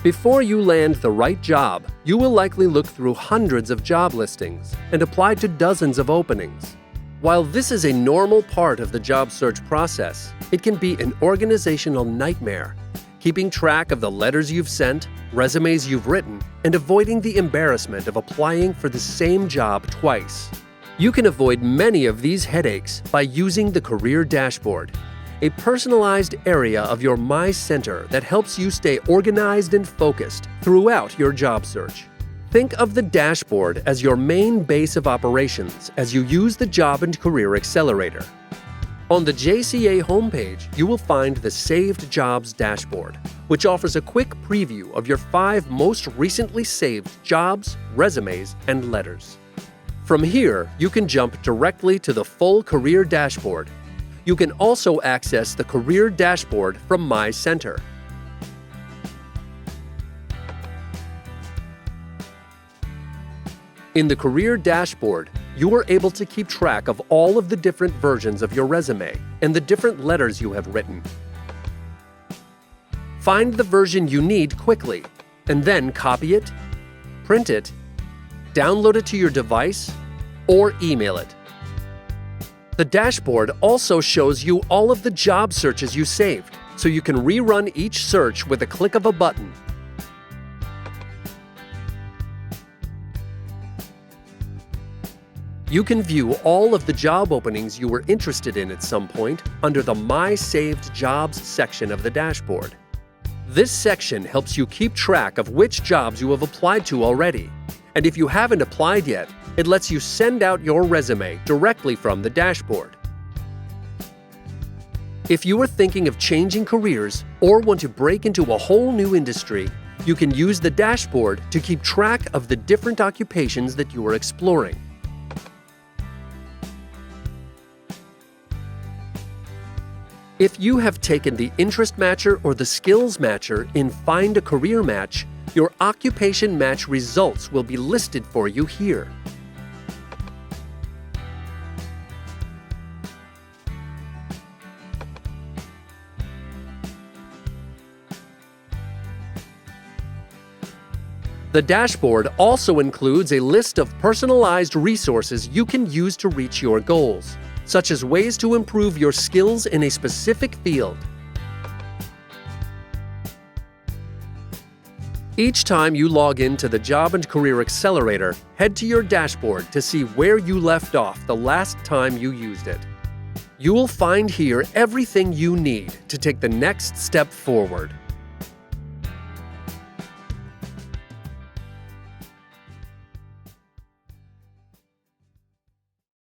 Before you land the right job, you will likely look through hundreds of job listings and apply to dozens of openings. While this is a normal part of the job search process, it can be an organizational nightmare, keeping track of the letters you've sent, resumes you've written, and avoiding the embarrassment of applying for the same job twice. You can avoid many of these headaches by using the Career Dashboard, a personalized area of your My Center that helps you stay organized and focused throughout your job search. Think of the dashboard as your main base of operations as you use the Job and Career Accelerator. On the JCA homepage, you will find the Saved Jobs dashboard, which offers a quick preview of your 5 most recently saved jobs, resumes, and letters. From here, you can jump directly to the full Career Dashboard. You can also access the Career Dashboard from My Center. In the Career Dashboard, you are able to keep track of all of the different versions of your resume and the different letters you have written. Find the version you need quickly, and then copy it, print it, download it to your device, or email it. The dashboard also shows you all of the job searches you saved, so you can rerun each search with a click of a button. You can view all of the job openings you were interested in at some point under the My Saved Jobs section of the dashboard. This section helps you keep track of which jobs you have applied to already. And if you haven't applied yet, it lets you send out your resume directly from the dashboard. If you are thinking of changing careers or want to break into a whole new industry, you can use the dashboard to keep track of the different occupations that you are exploring. If you have taken the Interest Matcher or the Skills Matcher in Find a Career Match, your occupation match results will be listed for you here. The dashboard also includes a list of personalized resources you can use to reach your goals, such as ways to improve your skills in a specific field. Each time you log into the Job and Career Accelerator, head to your dashboard to see where you left off the last time you used it. You will find here everything you need to take the next step forward.